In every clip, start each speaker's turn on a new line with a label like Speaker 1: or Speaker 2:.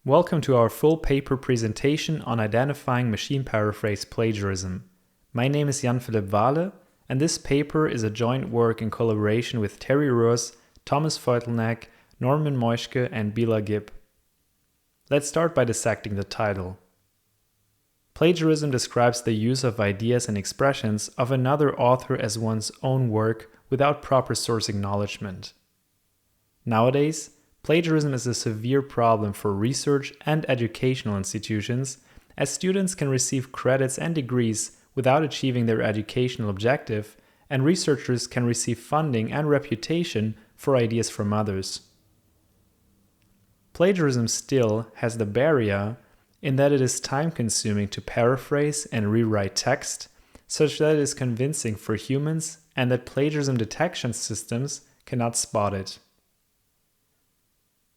Speaker 1: Welcome to our full paper presentation on identifying machine-paraphrased plagiarism. My name is Jan-Philipp Wahle, and this paper is a joint work in collaboration with Terry Ruas, Thomas Foltýnek, Norman Meuschke, and Bela Gipp. Let's start by dissecting the title. Plagiarism describes the use of ideas and expressions of another author as one's own work without proper source acknowledgement. Nowadays, plagiarism is a severe problem for research and educational institutions, as students can receive credits and degrees without achieving their educational objective, and researchers can receive funding and reputation for ideas from others. Plagiarism still has the barrier in that it is time-consuming to paraphrase and rewrite text, such that it is convincing for humans and that plagiarism detection systems cannot spot it.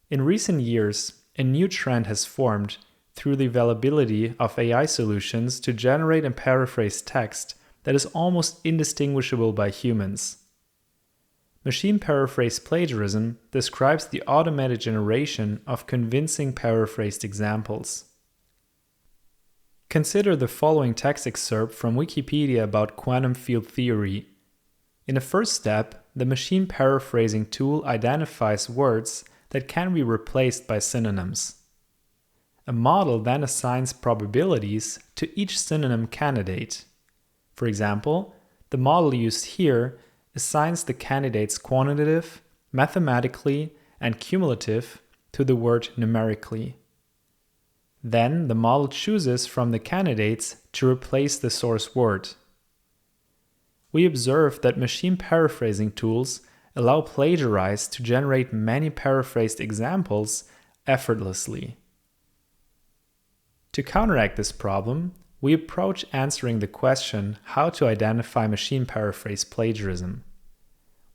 Speaker 1: In recent years, a new trend has formed through the availability of AI solutions to generate and paraphrase text that is almost indistinguishable by humans. Machine-paraphrased plagiarism describes the automated generation of convincing paraphrased examples. Consider the following text excerpt from Wikipedia about quantum field theory. In the first step, the machine paraphrasing tool identifies words that can be replaced by synonyms. A model then assigns probabilities to each synonym candidate. For example, the model used here assigns the candidates quantitative, mathematically, and cumulative to the word numerically. Then the model chooses from the candidates to replace the source word. We observe that machine paraphrasing tools allow plagiarized to generate many paraphrased examples effortlessly. To counteract this problem, we approach answering the question how to identify machine-paraphrased plagiarism.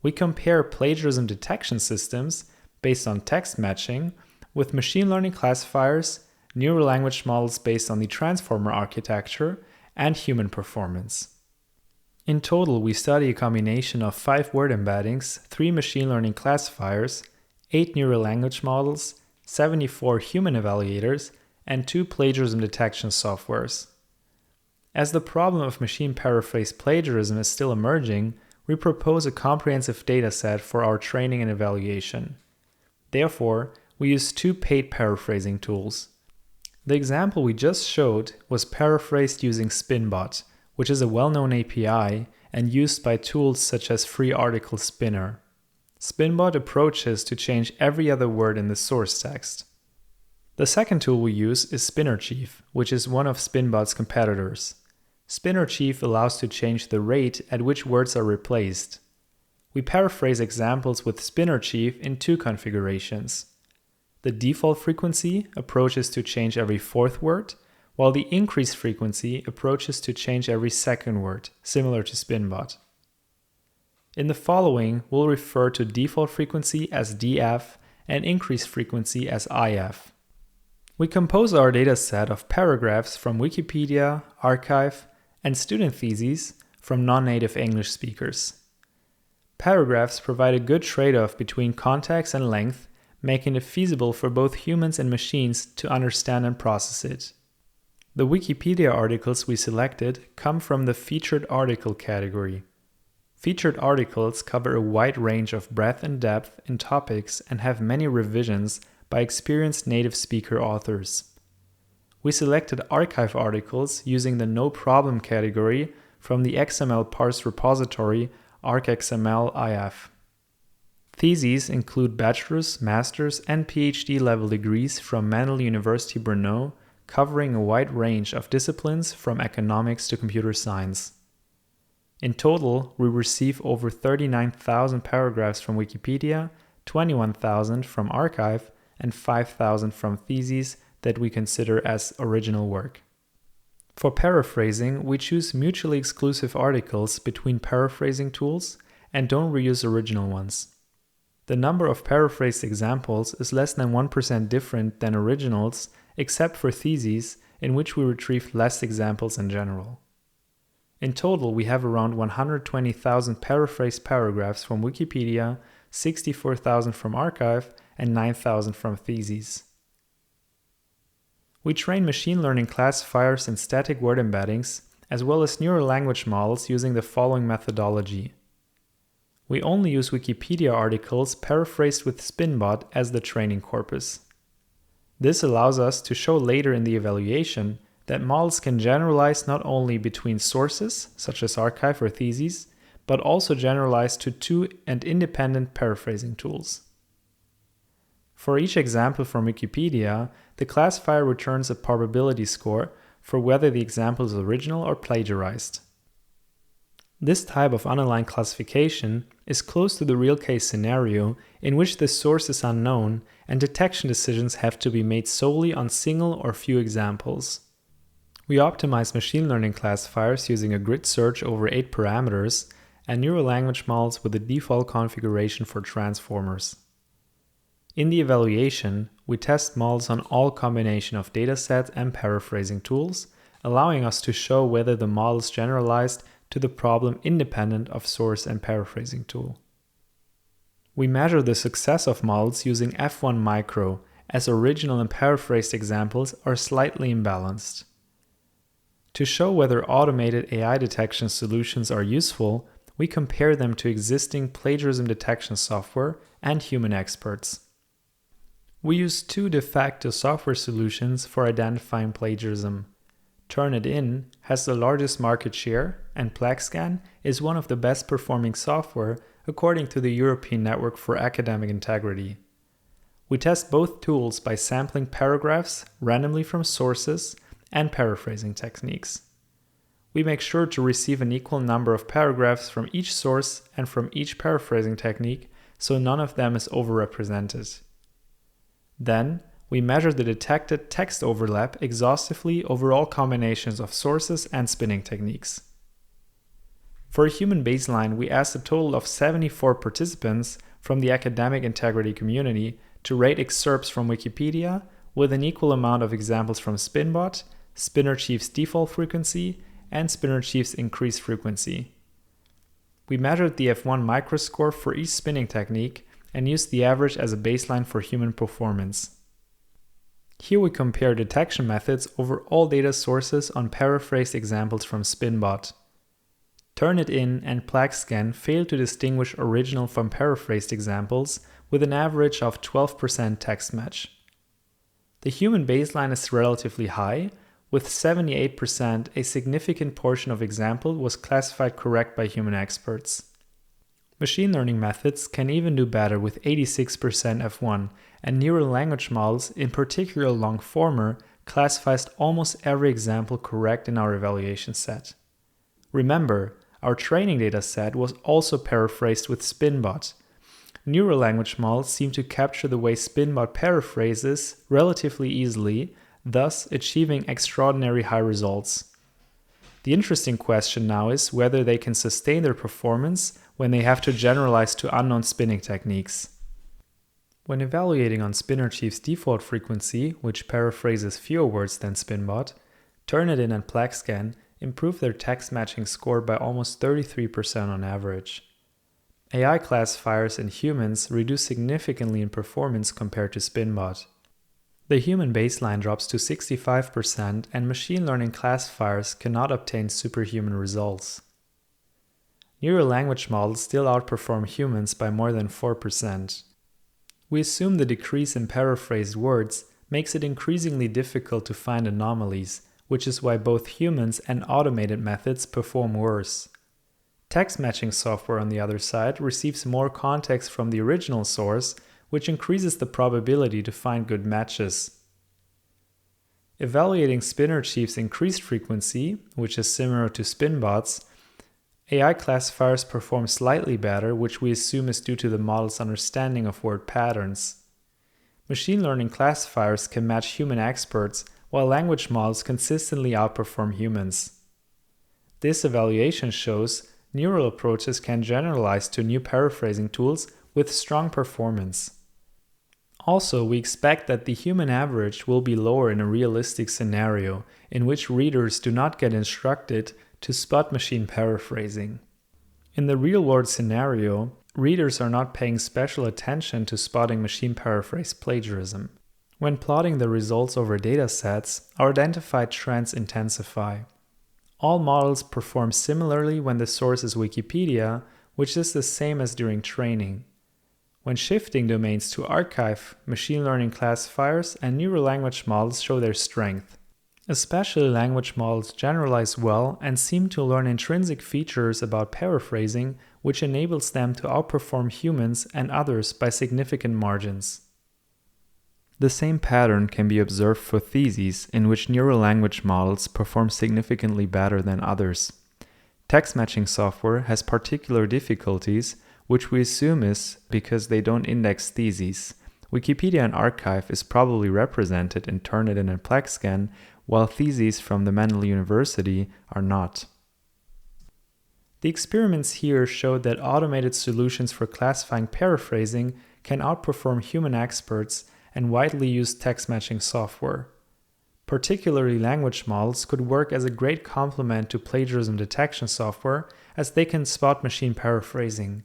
Speaker 1: We compare plagiarism detection systems based on text matching with machine learning classifiers, neural language models based on the transformer architecture, and human performance. In total, we study a combination of 5 word embeddings, 3 machine learning classifiers, 8 neural language models, 74 human evaluators, and 2 plagiarism detection softwares. As the problem of machine-paraphrased plagiarism is still emerging, we propose a comprehensive dataset for our training and evaluation. Therefore, we use 2 paid paraphrasing tools. The example we just showed was paraphrased using SpinBot, which is a well-known API and used by tools such as Free Article Spinner. SpinBot approaches to change every other word in the source text. The second tool we use is SpinnerChief, which is one of SpinBot's competitors. SpinnerChief allows to change the rate at which words are replaced. We paraphrase examples with SpinnerChief in 2 configurations. The default frequency approaches to change every 4th word, while the increased frequency approaches to change every 2nd word, similar to SpinBot. In the following, we'll refer to default frequency as DF and increased frequency as IF. We compose our dataset of paragraphs from Wikipedia, arXiv, and student theses from non-native English speakers. Paragraphs provide a good trade-off between context and length, making it feasible for both humans and machines to understand and process it. The Wikipedia articles we selected come from the featured article category. Featured articles cover a wide range of breadth and depth in topics and have many revisions by experienced native speaker authors. We selected arXiv articles using the No Problem category from the XML parse repository arcxml-if. Theses include bachelor's, master's, and PhD level degrees from Mendel University Brno, covering a wide range of disciplines from economics to computer science. In total, we receive over 39,000 paragraphs from Wikipedia, 21,000 from arXiv, and 5,000 from theses that we consider as original work. For paraphrasing, we choose mutually exclusive articles between paraphrasing tools and don't reuse original ones. The number of paraphrased examples is less than 1% different than originals, except for theses, in which we retrieved less examples in general. In total, we have around 120,000 paraphrased paragraphs from We train machine learning classifiers and static word embeddings, as well as neural language models using the following methodology. We only use Wikipedia articles paraphrased with SpinBot as the training corpus. This allows us to show later in the evaluation that models can generalize not only between sources, such as archive or theses, but also generalize to two and independent paraphrasing tools. For each example from Wikipedia, the classifier returns a probability score for whether the example is original or plagiarized. This type of unaligned classification is close to the real case scenario in which the source is unknown and detection decisions have to be made solely on single or few examples. We optimize machine learning classifiers using a grid search over 8 parameters and neural language models with the default configuration for transformers. In the evaluation, we test models on all combination of datasets and paraphrasing tools, allowing us to show whether the model is generalized to the problem independent of source and paraphrasing tool. We measure the success of models using F1 micro, as original and paraphrased examples are slightly imbalanced. To show whether automated AI detection solutions are useful, we compare them to existing plagiarism detection software and human experts. We use 2 de facto software solutions for identifying plagiarism. Turnitin has the largest market share, and PlagScan is one of the best performing software according to the European Network for Academic Integrity. We test both tools by sampling paragraphs randomly from sources and paraphrasing techniques. We make sure to receive an equal number of paragraphs from each source and from each paraphrasing technique, so none of them is overrepresented. Then, we measure the detected text overlap exhaustively over all combinations of sources and spinning techniques. For a human baseline, we asked a total of 74 participants from the academic integrity community to rate excerpts from Wikipedia with an equal amount of examples from SpinBot, SpinnerChief's default frequency, and SpinnerChief's increased frequency. We measured the F1 microscore for each spinning technique and used the average as a baseline for human performance. Here we compare detection methods over all data sources on paraphrased examples from SpinBot. Turnitin and PlagScan fail to distinguish original from paraphrased examples with an average of 12% text match. The human baseline is relatively high, with 78%, a significant portion of example was classified correct by human experts. Machine learning methods can even do better with 86% F1, and neural language models, in particular Longformer, classifies almost every example correct in our evaluation set. Remember, our training data set was also paraphrased with SpinBot. Neural language models seem to capture the way SpinBot paraphrases relatively easily, thus achieving extraordinary high results. The interesting question now is whether they can sustain their performance when they have to generalize to unknown spinning techniques. When evaluating on SpinnerChief's default frequency, which paraphrases fewer words than SpinBot, Turnitin and PlagScan improve their text matching score by almost 33% on average. AI classifiers in humans reduce significantly in performance compared to SpinBot. The human baseline drops to 65%, and machine learning classifiers cannot obtain superhuman results. Neural language models still outperform humans by more than 4%. We assume the decrease in paraphrased words makes it increasingly difficult to find anomalies, which is why both humans and automated methods perform worse. Text matching software, on the other side, receives more context from the original source, which increases the probability to find good matches. Evaluating SpinnerChief's increased frequency, which is similar to SpinBot's, AI classifiers perform slightly better, which we assume is due to the model's understanding of word patterns. Machine learning classifiers can match human experts, while language models consistently outperform humans. This evaluation shows neural approaches can generalize to new paraphrasing tools with strong performance. Also, we expect that the human average will be lower in a realistic scenario in which readers do not get instructed to spot machine paraphrasing. In the real-world scenario, readers are not paying special attention to spotting machine-paraphrased plagiarism. When plotting the results over datasets, our identified trends intensify. All models perform similarly when the source is Wikipedia, which is the same as during training. When shifting domains to archive, machine learning classifiers and neural language models show their strength. Especially language models generalize well and seem to learn intrinsic features about paraphrasing, which enables them to outperform humans and others by significant margins. The same pattern can be observed for theses, in which neural language models perform significantly better than others. Text matching software has particular difficulties, which we assume is because they don't index theses. Wikipedia and archive is probably represented in Turnitin and PlagScan, while theses from the Mendel University are not. The experiments here showed that automated solutions for classifying paraphrasing can outperform human experts and widely used text matching software. Particularly language models could work as a great complement to plagiarism detection software, as they can spot machine paraphrasing.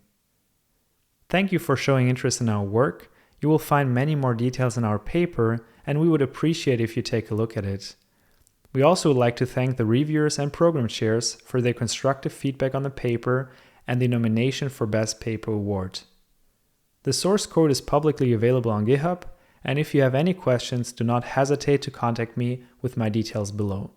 Speaker 1: Thank you for showing interest in our work. You will find many more details in our paper, and we would appreciate if you take a look at it. We also would like to thank the reviewers and program chairs for their constructive feedback on the paper and the nomination for Best Paper Award. The source code is publicly available on GitHub, and if you have any questions, do not hesitate to contact me with my details below.